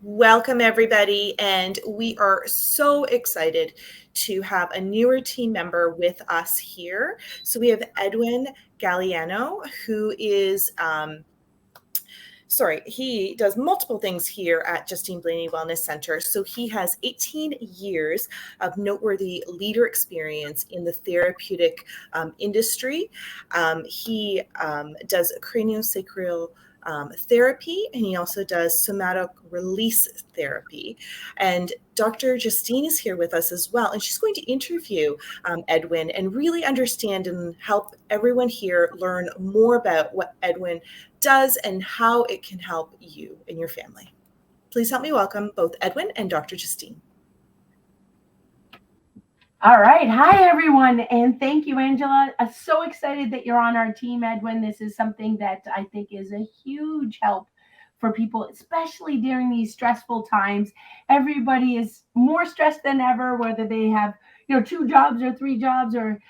Welcome, everybody. And we are so excited to have a newer team member with us here. So we have Edwin Galeano, who is he does multiple things here at Justine Blainey Wellness Center. So he has 18 years of noteworthy leader experience in the therapeutic industry. He does craniosacral therapy, and he also does somatic release therapy. And Dr. Justine is here with us as well, and she's going to interview Edwin and really understand and help everyone here learn more about what Edwin does and how it can help you and your family. Please help me welcome both Edwin and Dr. Justine. All right. Hi, everyone. And thank you, Angela. I'm so excited that you're on our team, Edwin. This is something that I think is a huge help for people, especially during these stressful times. Everybody is more stressed than ever, whether they have, two jobs or three jobs, or,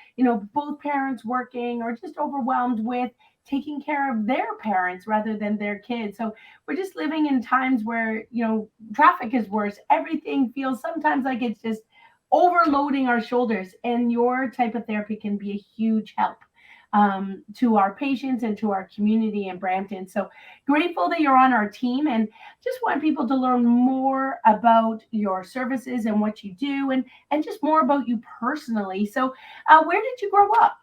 both parents working, or just overwhelmed with taking care of their parents rather than their kids. So we're just living in times where, traffic is worse. Everything feels sometimes like it's just overloading our shoulders, and your type of therapy can be a huge help to our patients and to our community in Brampton. So grateful that you're on our team, and just want people to learn more about your services and what you do, and just more about you personally. So where did you grow up?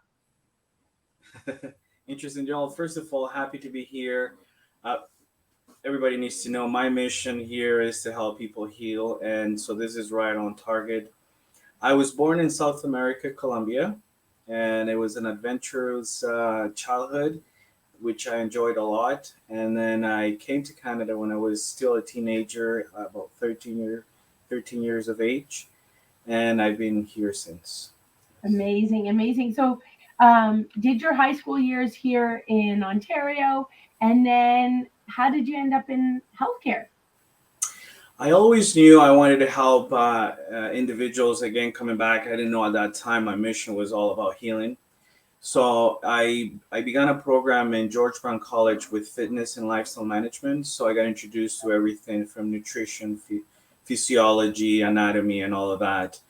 Interesting, Joel. First of all, happy to be here. Uh, Everybody needs to know my mission here is to help people heal, and so this is right on target. I was born in South America, Colombia, and it was an adventurous childhood, which I enjoyed a lot. And then I came to Canada when I was still a teenager, about 13 years of age, and I've been here since. Amazing, amazing. So did your high school years here in Ontario, and then how did you end up in healthcare? I always knew I wanted to help individuals. Again, coming back, I didn't know at that time my mission was all about healing. So I began a program in George Brown College with fitness and lifestyle management. So I got introduced to everything from nutrition, physiology, anatomy, and all of that.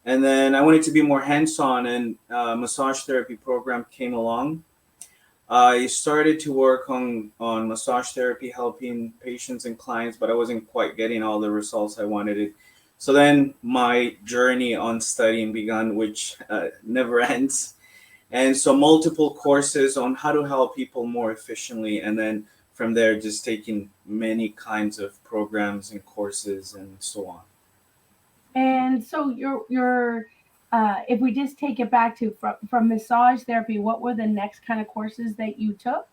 And then I wanted to be more hands-on, and massage therapy program came along. I started to work on massage therapy, helping patients and clients, but I wasn't quite getting all the results I wanted it. So then my journey on studying began, which never ends. And so multiple courses on how to help people more efficiently. And then from there, just taking many kinds of programs and courses and so on. And so your if we just take it back to from massage therapy, what were the next kind of courses that you took?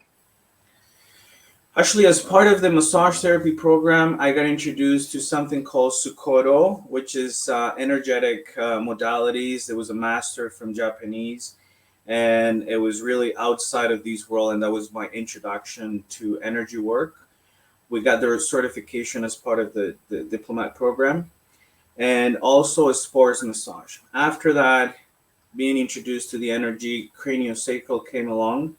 Actually, as part of the massage therapy program, I got introduced to something called Sukodo, which is energetic modalities. There was a master from Japanese, and it was really outside of these world, and that was my introduction to energy work. We got the certification as part of the diplomat program, and also a sports massage. After that, being introduced to the energy, craniosacral came along.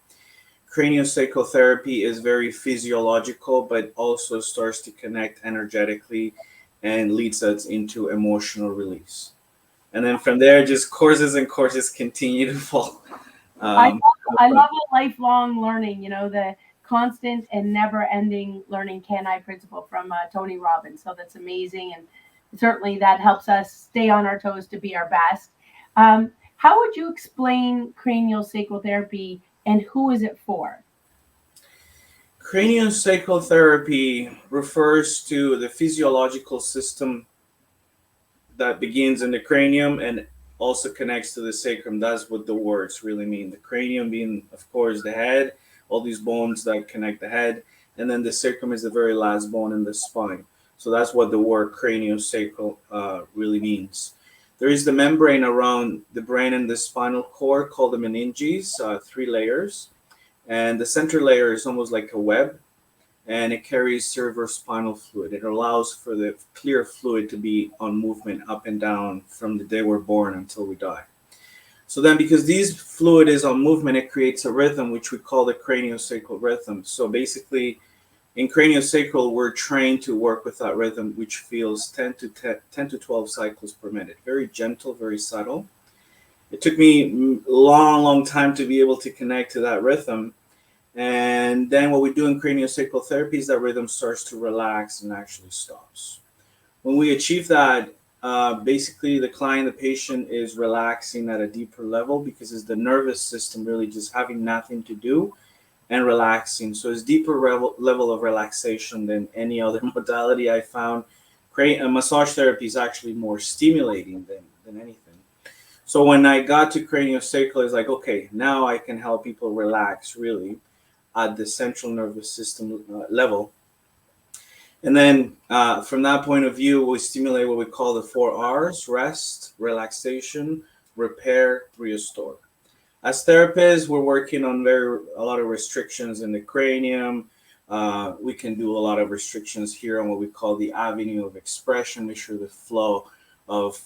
Craniosacral therapy is very physiological, but also starts to connect energetically and leads us into emotional release. And then from there, just courses and courses continue to fall. I Um, I love a lifelong learning. The constant and never-ending learning can-I principle from Tony Robbins. So that's amazing, and certainly that helps us stay on our toes to be our best. How would you explain cranial sacral therapy, and who is it for? Craniosacral therapy refers to the physiological system that begins in the cranium and also connects to the sacrum. That's what the words really mean. The cranium being, of course, the head, all these bones that connect the head, and then the sacrum is the very last bone in the spine. So that's what the word craniosacral really means. There is the membrane around the brain and the spinal cord called the meninges, three layers. And the center layer is almost like a web, and it carries cerebrospinal fluid. It allows for the clear fluid to be on movement up and down from the day we're born until we die. So then, because these fluid is on movement, it creates a rhythm which we call the craniosacral rhythm. So basically, In CranialSacral, we're trained to work with that rhythm, which feels 10 to 12 cycles per minute. Very gentle, very subtle. It took me a long time to be able to connect to that rhythm. And then what we do in craniosacral therapy is that rhythm starts to relax and actually stops. When we achieve that, basically the client, the patient is relaxing at a deeper level because it's the nervous system really just having nothing to do and relaxing. So it's deeper level of relaxation than any other modality I found. Massage therapy is actually more stimulating than anything. So when I got to craniosacral, it's like, okay, now I can help people relax really at the central nervous system level. And then from that point of view, we stimulate what we call the 4 Rs: rest, relaxation, repair, restore. As therapists, we're working on a lot of restrictions in the cranium. We can do a lot of restrictions here on what we call the avenue of expression, make sure the flow of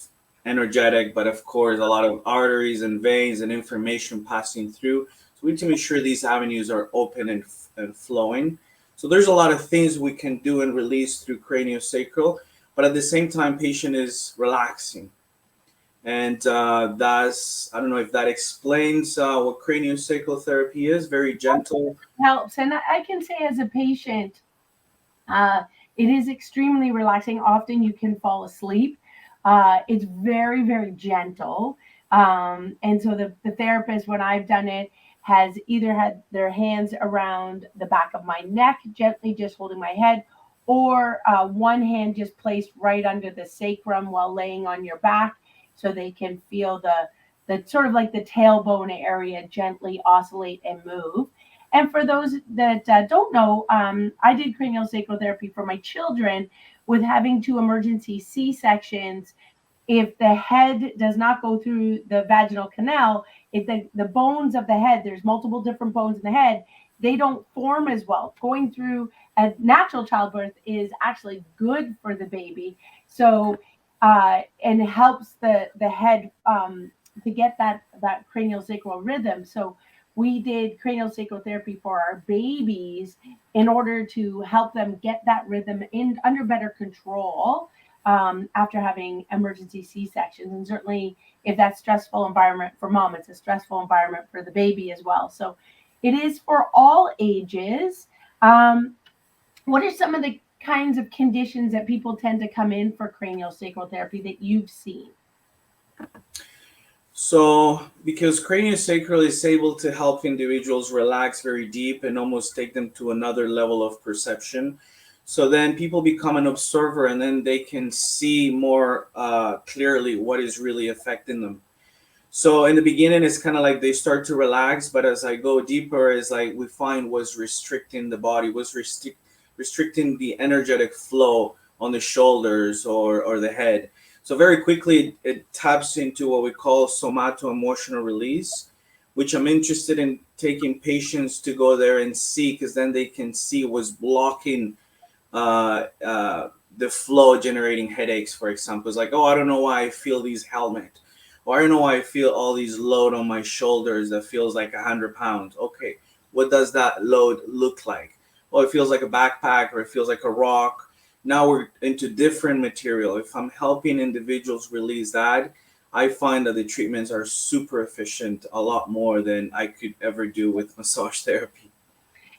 energetic, but of course, a lot of arteries and veins and information passing through. So we need to make sure these avenues are open and flowing. So there's a lot of things we can do and release through craniosacral, but at the same time, patient is relaxing. And that's, I don't know if that explains what craniosacral therapy is. Very gentle. Helps. And I can say as a patient, it is extremely relaxing. Often you can fall asleep. It's very gentle. And so the therapist, when I've done it, has either had their hands around the back of my neck, gently just holding my head, or one hand just placed right under the sacrum while laying on your back, so they can feel the sort of like the tailbone area gently oscillate and move. And for those that don't know, I did craniosacral therapy for my children with having 2 emergency C-sections. If the head does not go through the vaginal canal, if the bones of the head, there's multiple different bones in the head, they don't form as well. Going through a natural childbirth is actually good for the baby. So, and it helps the head to get that craniosacral rhythm. So we did craniosacral therapy for our babies in order to help them get that rhythm under better control after having emergency C-sections. And certainly if that's stressful environment for mom, it's a stressful environment for the baby as well. So it is for all ages. What are some of the kinds of conditions that people tend to come in for craniosacral therapy that you've seen? So because craniosacral is able to help individuals relax very deep and almost take them to another level of perception. So then people become an observer and then they can see more clearly what is really affecting them. So in the beginning, it's kind of like they start to relax, but as I go deeper, it's like we find what's restricting the body, what's restricting the energetic flow on the shoulders or the head. So very quickly, it taps into what we call SomatoEmotional Release, which I'm interested in taking patients to go there and see, because then they can see what's blocking the flow, generating headaches, for example. It's like, oh, I don't know why I feel these helmet, or I don't know why I feel all these load on my shoulders that feels like 100 pounds. Okay, what does that load look like? Oh, it feels like a backpack, or it feels like a rock. Now we're into different material. If I'm helping individuals release that, I find that the treatments are super efficient, a lot more than I could ever do with massage therapy.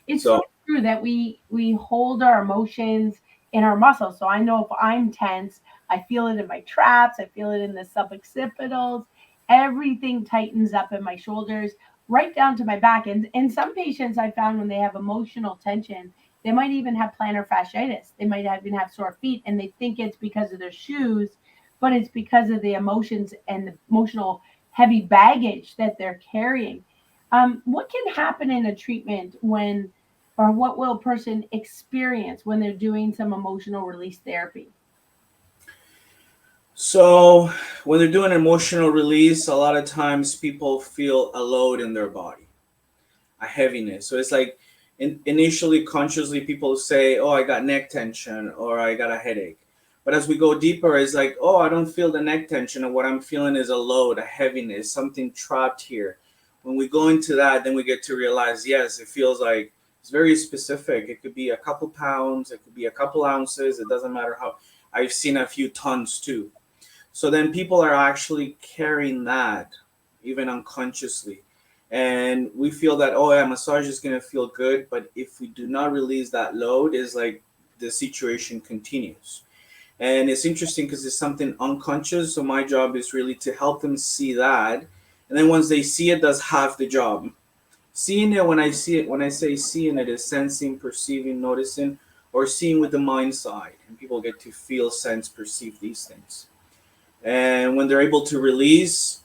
It's so true that we hold our emotions in our muscles. So I know if I'm tense, I feel it in my traps, I feel it in the suboccipitals, everything tightens up in my shoulders, right down to my back. And some patients I found, when they have emotional tension, they might even have plantar fasciitis. They might even have sore feet, and they think it's because of their shoes, but it's because of the emotions and the emotional heavy baggage that they're carrying. What can happen in a treatment or what will a person experience when they're doing some emotional release therapy? So when they're doing emotional release, a lot of times people feel a load in their body, a heaviness. So it's like initially, consciously, people say, oh, I got neck tension or I got a headache. But as we go deeper, it's like, oh, I don't feel the neck tension, and what I'm feeling is a load, a heaviness, something trapped here. When we go into that, then we get to realize, yes, it feels like It's very specific. It could be a couple pounds, it could be a couple ounces. It doesn't matter how. I've seen a few tons too. So then people are actually carrying that even unconsciously. And we feel that, oh, yeah, massage is going to feel good. But if we do not release that load, is like the situation continues. And it's interesting because it's something unconscious. So my job is really to help them see that. And then once they see it, does half the job. Seeing it, when I see it, when I say seeing it, is sensing, perceiving, noticing, or seeing with the mind side. And people get to feel, sense, perceive these things. And when they're able to release,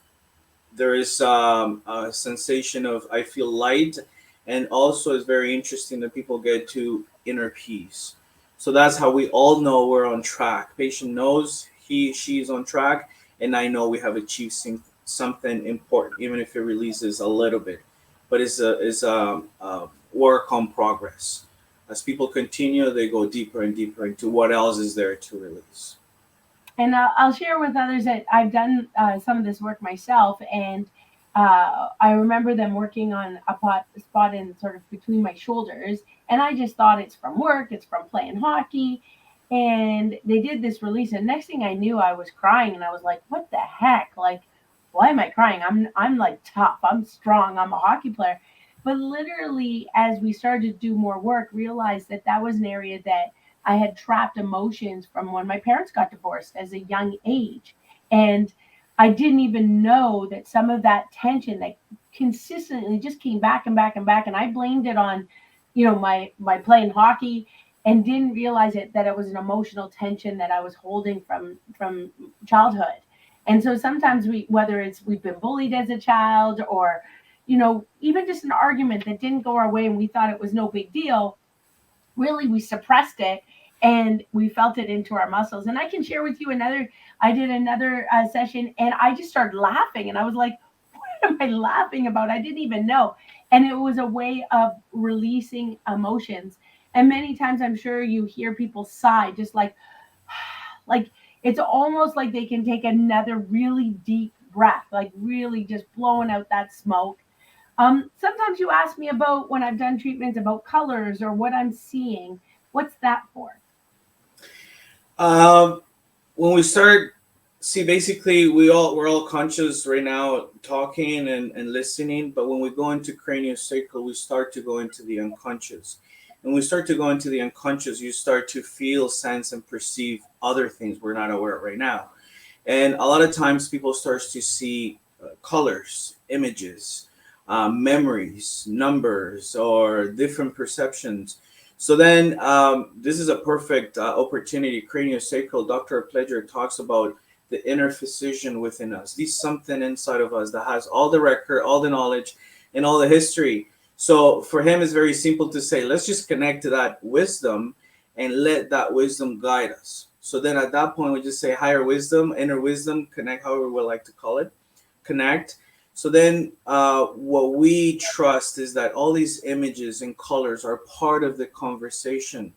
there is a sensation of I feel light, and also it's very interesting that people get to inner peace. So that's how we all know we're on track. Patient knows she's on track, and I know we have achieved something important, even if it releases a little bit. But it's a work on progress. As people continue, they go deeper and deeper into what else is there to release. And I'll share with others that I've done some of this work myself, and I remember them working on a spot in sort of between my shoulders, and I just thought it's from work, it's from playing hockey, and they did this release, and next thing I knew, I was crying, and I was like, "What the heck? Like, why am I crying? I'm like tough, I'm strong, I'm a hockey player." But literally, as we started to do more work, realized that that was an area that I had trapped emotions from when my parents got divorced as a young age. And I didn't even know that some of that tension that consistently just came back and back and back. And I blamed it on, my playing hockey, and didn't realize that it was an emotional tension that I was holding from childhood. And so sometimes whether it's we've been bullied as a child, or, even just an argument that didn't go our way and we thought it was no big deal, really we suppressed it and we felt it into our muscles. And I can share with you I did another session, and I just started laughing, and I was like, what am I laughing about? I didn't even know. And it was a way of releasing emotions. And many times I'm sure you hear people sigh, just like it's almost like they can take another really deep breath, like really just blowing out that smoke. Sometimes you ask me about, when I've done treatments, about colors or what I'm seeing. What's that for? Um, when we start, see, basically we're all conscious right now, talking and listening. But when we go into CranialSacral, we start to go into the unconscious. And when we start to go into the unconscious, you start to feel, sense, and perceive other things we're not aware of right now. And a lot of times people start to see colors, images, memories, numbers, or different perceptions. So then this is a perfect opportunity. CranialSacral, Dr. Pleasure talks about the inner physician within us. There's something inside of us that has all the record, all the knowledge, and all the history. So for him, it's very simple to say, let's just connect to that wisdom and let that wisdom guide us. So then at that point, we just say higher wisdom, inner wisdom, connect, however we like to call it, connect. So then what we trust is that all these images and colors are part of the conversation,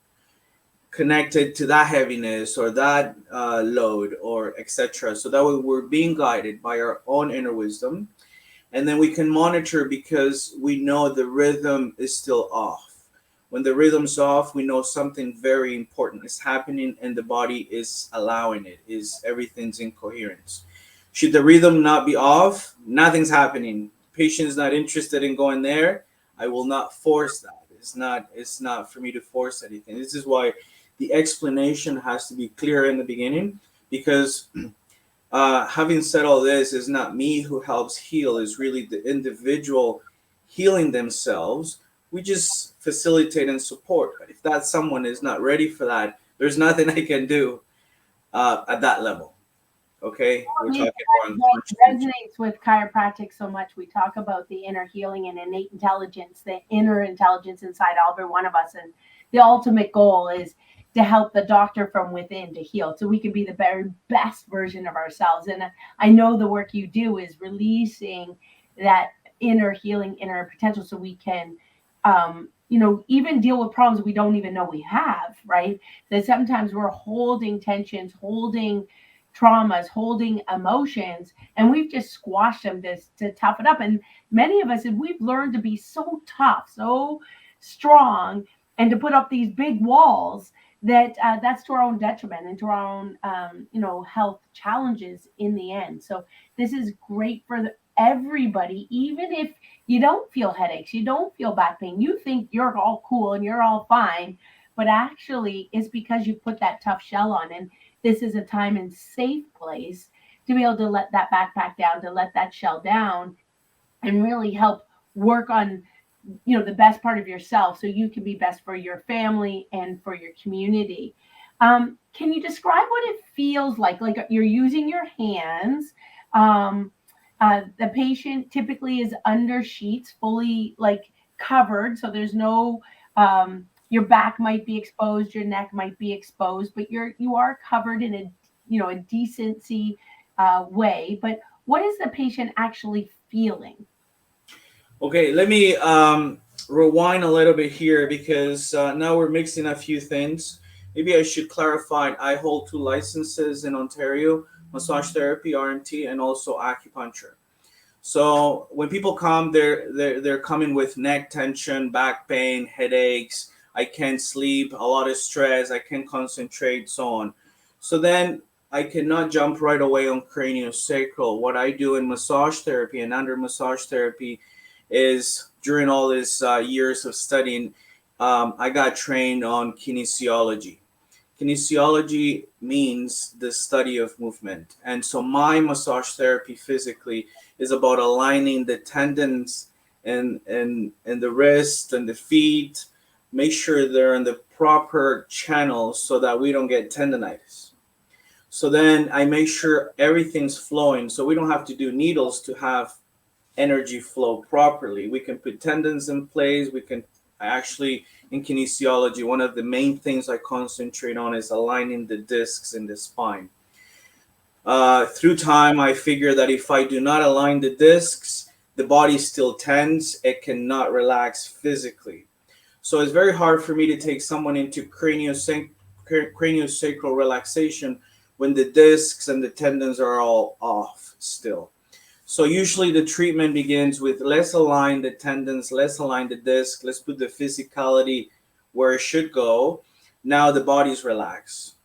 connected to that heaviness or that load or etc. So that way we're being guided by our own inner wisdom. And then we can monitor because we know the rhythm is still off. When the rhythm's off, we know something very important is happening and the body is allowing it, is everything's in coherence. Should the rhythm not be off, nothing's happening. Patient's not interested in going there. I will not force that. It's not for me to force anything. This is why the explanation has to be clear in the beginning, because having said all this, is not me who helps heal, is really the individual healing themselves. We just facilitate and support. But if that someone is not ready for that, there's nothing I can do at that level. Okay, we're talking more on That resonates with chiropractic so much. We talk about the inner healing and innate intelligence, the inner intelligence inside every one of us. And the ultimate goal is to help the doctor from within to heal so we can be the very best version of ourselves. And I know the work you do is releasing that inner healing, inner potential, so we can, even deal with problems we don't even know we have, right? That sometimes we're holding tensions, holding traumas, holding emotions, and we've just squashed them to tough it up. And many of us, we've learned to be so tough, so strong and to put up these big walls, that's to our own detriment and to our own health challenges in the end. So this is great for everybody, even if you don't feel headaches, you don't feel back pain, you think you're all cool and you're all fine, but actually it's because you put that tough shell on. And this is a time and safe place to be able to let that backpack down, to let that shell down, and really help work on the best part of yourself so you can be best for your family and for your community. Can you describe what it feels like you're using your hands? The patient typically is under sheets, fully covered, so there's no your back might be exposed, your neck might be exposed, but you are covered in a decency way. But what is the patient actually feeling? Okay, let me rewind a little bit here because now we're mixing a few things. Maybe I should clarify. I hold 2 licenses in Ontario: massage therapy, RMT, and also acupuncture. So when people come, they're coming with neck tension, back pain, headaches. I can't sleep, a lot of stress. I can't concentrate, so on. So then I cannot jump right away on craniosacral. What I do in massage therapy and under massage therapy is during all these years of studying, I got trained on kinesiology. Kinesiology means the study of movement. And so my massage therapy physically is about aligning the tendons and the wrist and the feet, make sure they're in the proper channels so that we don't get tendonitis. So then I make sure everything's flowing so we don't have to do needles to have energy flow properly. We can put tendons in place. We can actually, in kinesiology, one of the main things I concentrate on is aligning the discs in the spine. Through time, I figure that if I do not align the discs, the body still tense. It cannot relax physically. So it's very hard for me to take someone into craniosacral relaxation when the discs and the tendons are all off still. So usually the treatment begins with let's align the tendons, let's align the disc, let's put the physicality where it should go. Now the body's relaxed.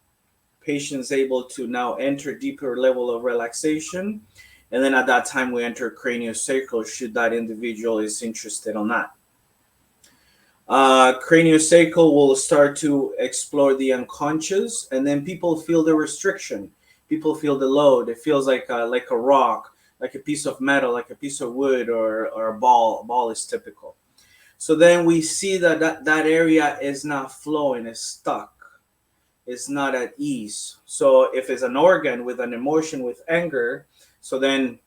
Patient's able to now enter deeper level of relaxation. And then at that time we enter craniosacral should that individual is interested on that. Craniosacral will start to explore the unconscious, and then people feel the restriction. People feel the load. It feels like a rock, like a piece of metal, like a piece of wood, or a ball. A ball is typical. So then we see that area is not flowing, it's stuck. It's not at ease. So if it's an organ with an emotion, with anger, so then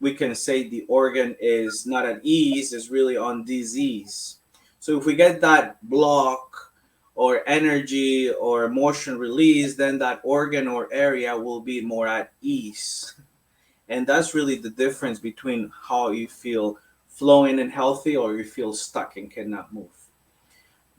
we can say the organ is not at ease, is really on disease. So if we get that block or energy or emotion release, then that organ or area will be more at ease. And that's really the difference between how you feel flowing and healthy or you feel stuck and cannot move.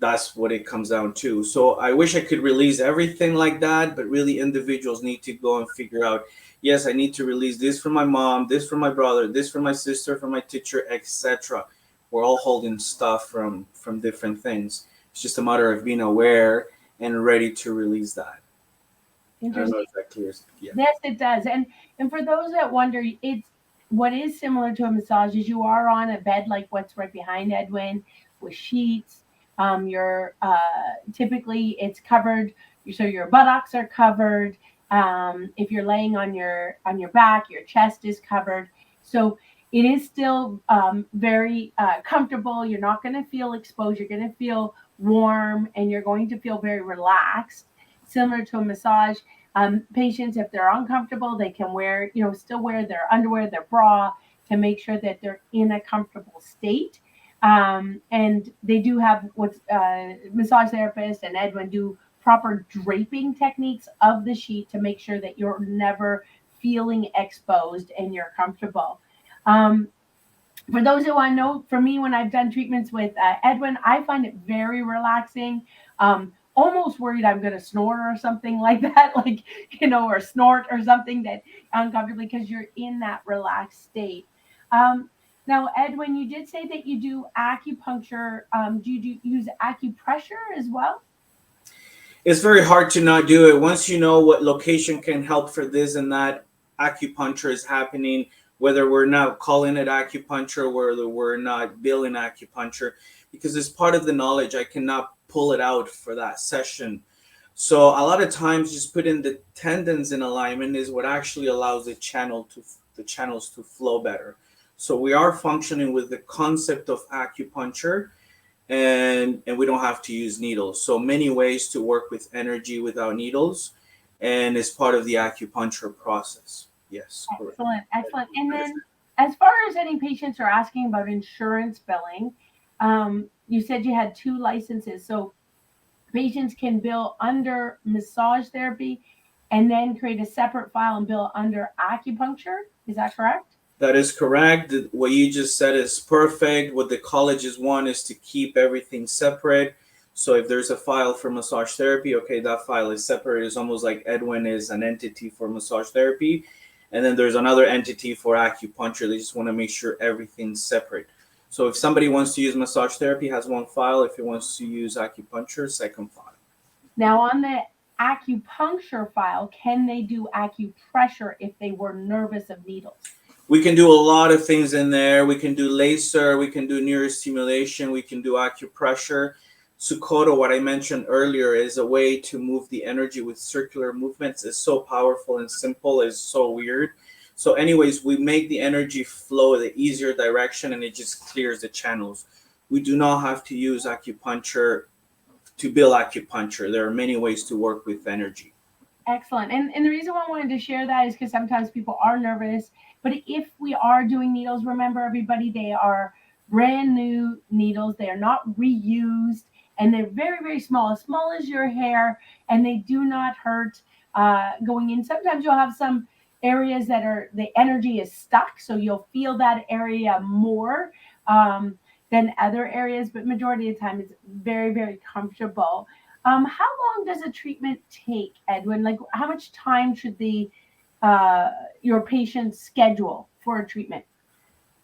That's what it comes down to. So I wish I could release everything like that, but really individuals need to go and figure out, yes, I need to release this from my mom, this from my brother, this from my sister, from my teacher, etc. We're all holding stuff from different things. It's just a matter of being aware and ready to release that. I don't know if that clears. Yeah. Yes, it does. And for those that wonder, it's what is similar to a massage is you are on a bed like what's right behind Edwin with sheets. You're typically it's covered, so your buttocks are covered. If you're laying on your back, your chest is covered. So it is still very comfortable. You're not going to feel exposed. You're going to feel warm, and you're going to feel very relaxed, similar to a massage. Patients, if they're uncomfortable, they can wear, still wear their underwear, their bra to make sure that they're in a comfortable state. And they do have what's massage therapists and Edwin do proper draping techniques of the sheet to make sure that you're never feeling exposed and you're comfortable. For those who want to know, for me, when I've done treatments with Edwin, I find it very relaxing. Almost worried I'm going to snore or something like that, or snort or something that uncomfortably, because you're in that relaxed state. Now, Edwin, you did say that you do acupuncture. Do you use acupressure as well? It's very hard to not do it. Once you know what location can help for this and that, acupuncture is happening, whether we're not calling it acupuncture, whether we're not billing acupuncture, because it's part of the knowledge. I cannot pull it out for that session. So a lot of times just putting the tendons in alignment is what actually allows the channels to flow better. So we are functioning with the concept of acupuncture, and we don't have to use needles. So many ways to work with energy without needles, and it's part of the acupuncture process. Yes, correct. Excellent, excellent. And then, as far as any patients are asking about insurance billing, you said you had 2 licenses. So patients can bill under massage therapy and then create a separate file and bill under acupuncture. Is that correct? That is correct. What you just said is perfect. What the colleges want is to keep everything separate. So if there's a file for massage therapy, okay, that file is separate. It's almost like Edwin is an entity for massage therapy, and then there's another entity for acupuncture. They just want to make sure everything's separate. So if somebody wants to use massage therapy, has one file. If it wants to use acupuncture, second file. Now, on the acupuncture file, can they do acupressure if they were nervous of needles? We can do a lot of things in there. We can do laser, we can do neurostimulation, we can do acupressure. Sukhodo, what I mentioned earlier, is a way to move the energy with circular movements. It's so powerful and simple. It's so weird. So anyways, we make the energy flow the easier direction, and it just clears the channels. We do not have to use acupuncture to build acupuncture. There are many ways to work with energy. Excellent. And the reason why I wanted to share that is because sometimes people are nervous. But if we are doing needles, remember everybody, they are brand new needles. They are not reused, and they're very, very small as your hair, and they do not hurt going in. Sometimes you'll have some areas that are, the energy is stuck, so you'll feel that area more than other areas, but majority of the time it's very, very comfortable. How long does a treatment take, Edwin? Like, how much time should your patients schedule for a treatment?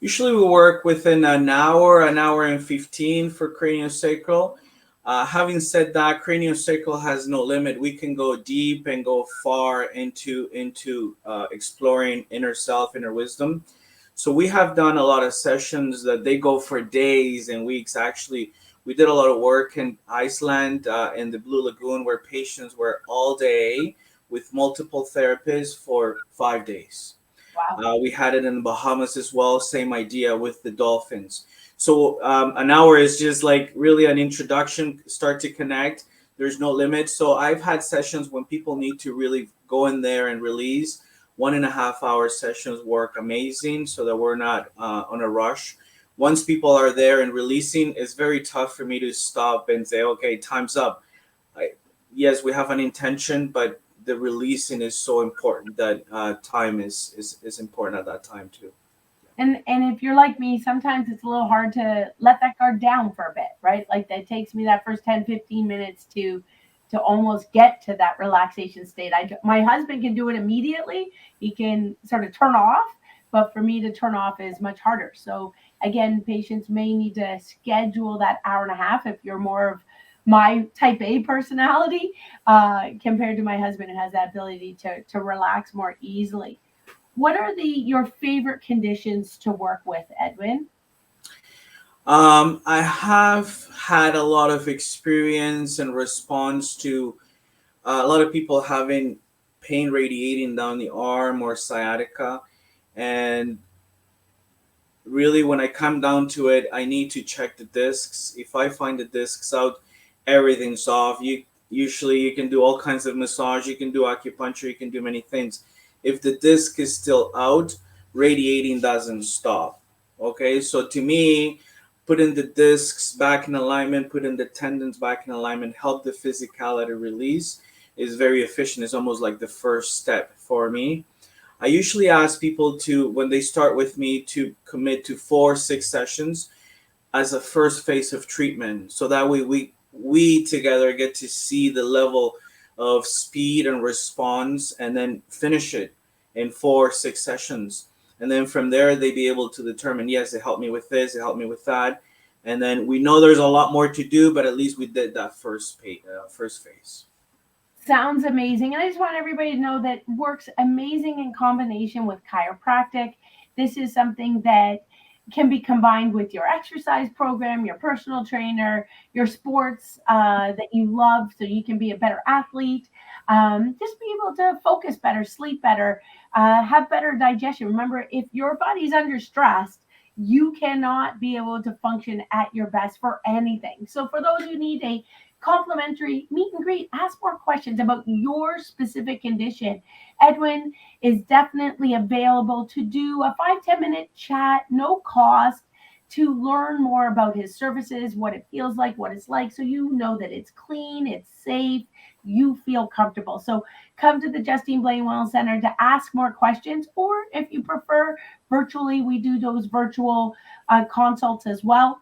Usually we work within an hour and 15 for CranialSacral. Having said that, CranialSacral has no limit. We can go deep and go far into exploring inner self, inner wisdom. So we have done a lot of sessions that they go for days and weeks. Actually, we did a lot of work in Iceland, in the Blue Lagoon, where patients were all day with multiple therapists for 5 days. Wow. We had it in the Bahamas as well, same idea with the dolphins. So an hour is just like really an introduction, start to connect. There's no limit. So I've had sessions when people need to really go in there and release. 1.5 hour sessions work amazing, so that we're not on a rush. Once people are there and releasing, it's very tough for me to stop and say, okay, time's up. Yes, we have an intention, but the releasing is so important that time is important at that time too. And if you're like me, sometimes it's a little hard to let that guard down for a bit, right? Like that takes me that first 10-15 minutes to almost get to that relaxation state. My husband can do it immediately. He can sort of turn off, but for me to turn off is much harder. So again, patients may need to schedule that hour and a half if you're more of my type A personality compared to my husband, who has that ability to relax more easily. What are your favorite conditions to work with, Edwin? I have had a lot of experience and response to a lot of people having pain radiating down the arm or sciatica. And really, when I come down to it, I need to check the discs. If I find the discs out, everything's off. You can do all kinds of massage, you can do acupuncture, you can do many things. If the disc is still out, radiating doesn't stop. Okay, so to me, putting the discs back in alignment, putting the tendons back in alignment, help the physicality release is very efficient. It's almost like the first step for me. I usually ask people to, when they start with me, to commit to 4-6 sessions as a first phase of treatment. So that way we together get to see the level of speed and response, and then finish it in 4-6 sessions. And then from there, they be able to determine, yes, it helped me with this, it helped me with that. And then we know there's a lot more to do, but at least we did that first phase. Sounds amazing. And I just want everybody to know that works amazing in combination with chiropractic. This is something that can be combined with your exercise program, your personal trainer, your sports that you love, so you can be a better athlete. Just be able to focus better, sleep better, have better digestion. Remember, if your body's under stress, you cannot be able to function at your best for anything. So for those who need a complimentary meet and greet, ask more questions about your specific condition, Edwin is definitely available to do a 5-10 minute chat, no cost, to learn more about his services, what it feels like, what it's like, so you know that it's clean, it's safe, you feel comfortable. So come to the Justine Blainey Wellness Center to ask more questions, or if you prefer virtually, we do those virtual consults as well.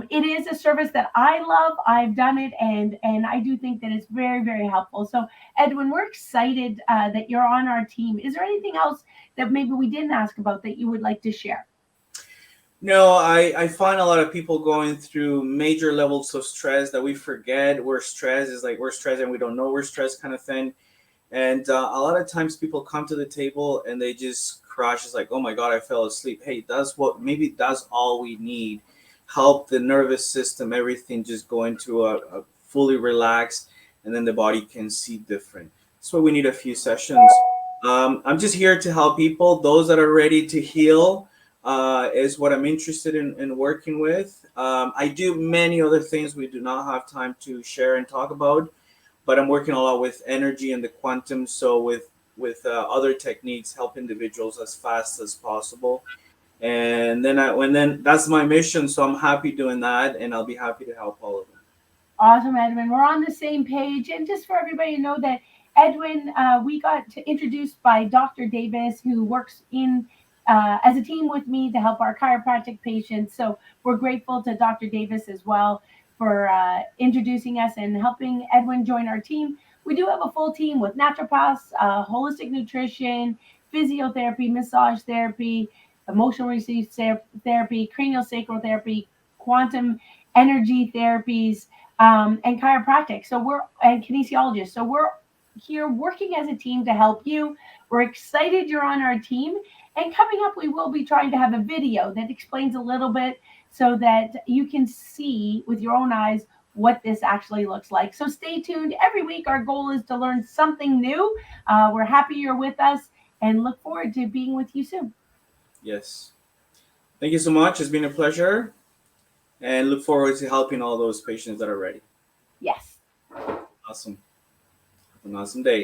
It is a service that I love. I've done it, and I do think that it's very, very helpful. So, Edwin, we're excited that you're on our team. Is there anything else that maybe we didn't ask about that you would like to share? No, I find a lot of people going through major levels of stress that we forget we're stressed. Is like we're stressed and we don't know we're stressed, kind of thing. And a lot of times people come to the table and they just crash. It's like, oh my God, I fell asleep. Hey, maybe that's all we need. Help the nervous system, everything just go into a fully relaxed, and then the body can see different. So we need a few sessions. I'm just here to help people. Those that are ready to heal is what I'm interested in working with. I do many other things we do not have time to share and talk about, but I'm working a lot with energy and the quantum. So with other techniques, help individuals as fast as possible. And then that's my mission. So I'm happy doing that, and I'll be happy to help all of them. Awesome, Edwin. We're on the same page. And just for everybody to know that Edwin, we got introduced by Dr. Davis, who works in as a team with me to help our chiropractic patients. So we're grateful to Dr. Davis as well for introducing us and helping Edwin join our team. We do have a full team with naturopaths, holistic nutrition, physiotherapy, massage therapy, emotional release therapy, cranial-sacral therapy, quantum energy therapies, and chiropractic. And kinesiologists. So we're here working as a team to help you. We're excited you're on our team. And coming up, we will be trying to have a video that explains a little bit so that you can see with your own eyes what this actually looks like. So stay tuned. Every week, our goal is to learn something new. We're happy you're with us and look forward to being with you soon. Yes. Thank you so much. It's been a pleasure, and look forward to helping all those patients that are ready. Yes. Awesome. Have an awesome day.